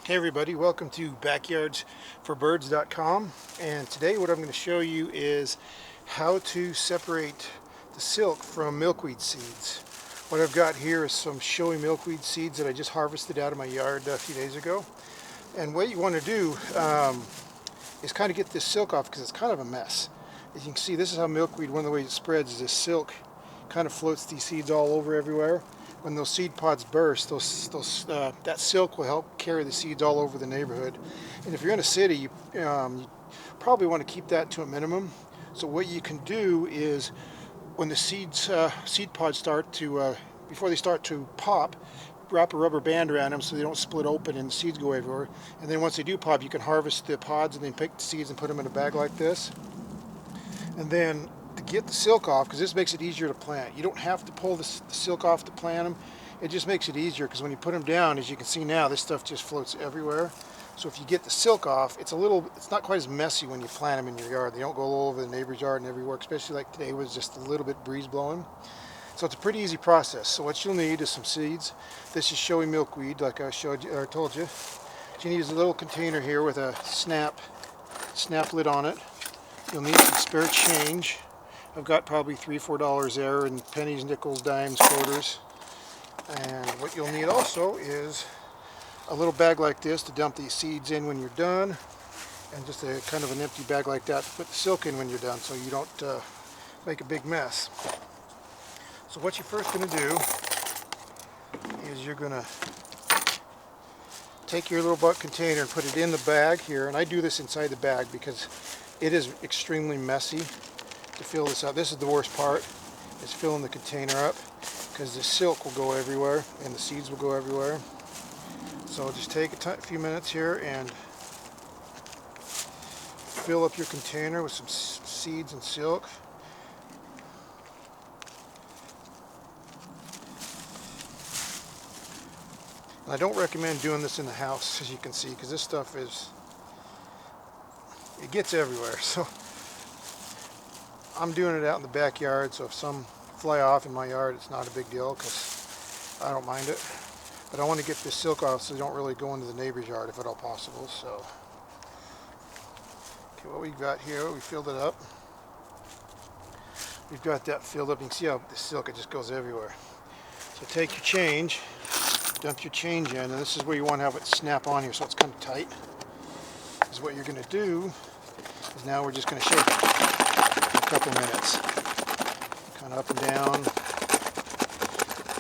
Hey everybody, welcome to backyardsforbirds.com, and today what I'm going to show you is how to separate the silk from milkweed seeds. What I've got here is some showy milkweed seeds that I just harvested out of my yard a few days ago. And what you want to do is kind of get this silk off because it's kind of a mess. As you can see, this is how milkweed, one of the ways it spreads is this silk kind of floats these seeds all over everywhere. When those seed pods burst, that silk will help carry the seeds all over the neighborhood. And if you're in a city, you probably want to keep that to a minimum. So what you can do is, when the seed pods start to, before they start to pop, wrap a rubber band around them so they don't split open and the seeds go everywhere. And then once they do pop, you can harvest the pods and then pick the seeds and put them in a bag like this. And then to get the silk off, because this makes it easier to plant. You don't have to pull the silk off to plant them. It just makes it easier because when you put them down, as you can see now, this stuff just floats everywhere. So if you get the silk off, it's not quite as messy when you plant them in your yard. They don't go all over the neighbor's yard and everywhere, especially like today was just a little bit breeze blowing. So it's a pretty easy process. So what you'll need is some seeds. This is showy milkweed, like I showed you or told you. What you need is a little container here with a snap lid on it. You'll need some spare change. I've got probably $3 or $4 there in pennies, nickels, dimes, quarters. And what you'll need also is a little bag like this to dump these seeds in when you're done, and just a kind of an empty bag like that to put the silk in when you're done so you don't make a big mess. So what you're first going to do is you're going to take your little butt container and put it in the bag here, and I do this inside the bag because it is extremely messy to fill this up. This is the worst part, is filling the container up, because the silk will go everywhere and the seeds will go everywhere. So just take a few minutes here and fill up your container with some seeds and silk. And I don't recommend doing this in the house, as you can see, because this stuff it gets everywhere. So I'm doing it out in the backyard, so if some fly off in my yard, it's not a big deal because I don't mind it. But I want to get this silk off so they don't really go into the neighbor's yard if at all possible. So, okay, what we've got here, we filled it up. We've got that filled up. You can see how the silk, it just goes everywhere. So take your change, dump your change in, and this is where you want to have it snap on here so it's kind of tight. Is what you're going to do is now we're just going to shake it for a couple minutes. Kind of up and down.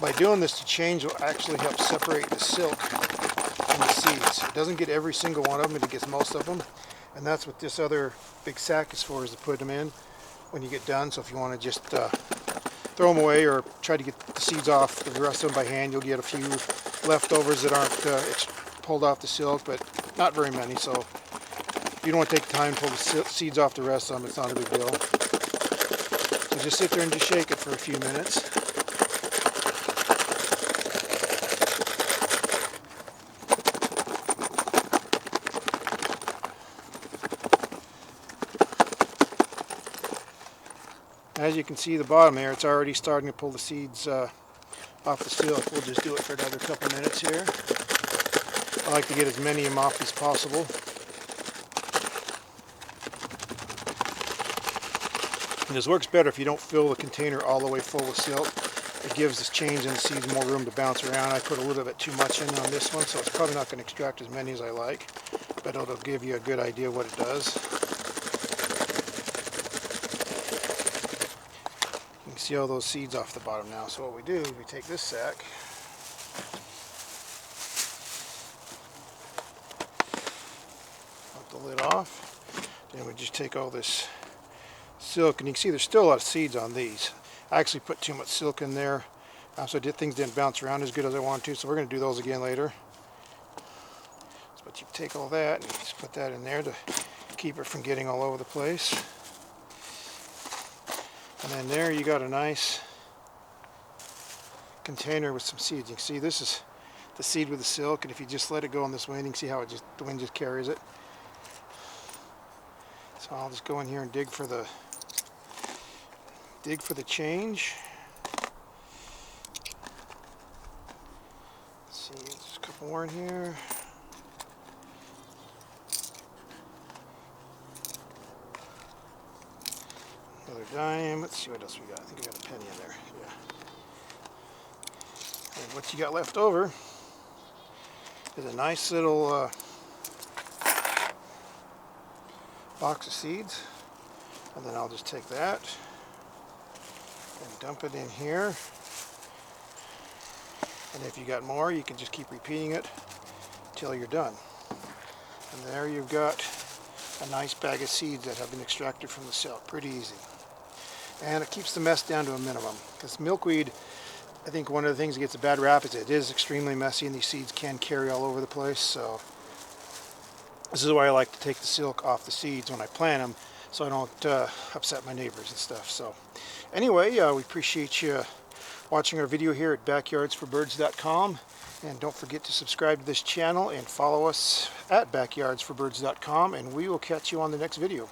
By doing this, the change will actually help separate the silk from the seeds. It doesn't get every single one of them, it gets most of them. And that's what this other big sack is for, is to put them in when you get done. So if you want to just throw them away or try to get the seeds off the rest of them by hand, you'll get a few leftovers that aren't pulled off the silk, but not very many. So if you don't want to take the time to pull the seeds off the rest of them, it's not a big deal. So just sit there and just shake it for a few minutes. As you can see, the bottom there, it's already starting to pull the seeds off the silk. We'll just do it for another couple minutes here. I like to get as many of them off as possible. And this works better if you don't fill the container all the way full of silk. It gives this change in the seeds more room to bounce around. I put a little bit too much in on this one, so it's probably not going to extract as many as I like, but it'll give you a good idea of what it does. You can see all those seeds off the bottom now. So what we do is we take this sack, pop the lid off, then we just take all this silk, and you can see there's still a lot of seeds on these. I actually put too much silk in there, so things didn't bounce around as good as I wanted to, so we're going to do those again later. But you take all that and just put that in there to keep it from getting all over the place. And then there you got a nice container with some seeds. You can see this is the seed with the silk, and if you just let it go on this wind, you can see how the wind just carries it. So I'll just go in here and dig for the change. Let's see, there's a couple more in here. Another dime. Let's see what else we got. I think I got a penny in there. Yeah. And what you got left over is a nice little box of seeds. And then I'll just take that and dump it in here. And if you got more, you can just keep repeating it till you're done. And there you've got a nice bag of seeds that have been extracted from the silk. Pretty easy. And it keeps the mess down to a minimum. Because milkweed, I think one of the things that gets a bad rap is it is extremely messy and these seeds can carry all over the place. So this is why I like to take the silk off the seeds when I plant them, so I don't upset my neighbors and stuff. So anyway, we appreciate you watching our video here at backyardsforbirds.com. And don't forget to subscribe to this channel and follow us at backyardsforbirds.com, and we will catch you on the next video.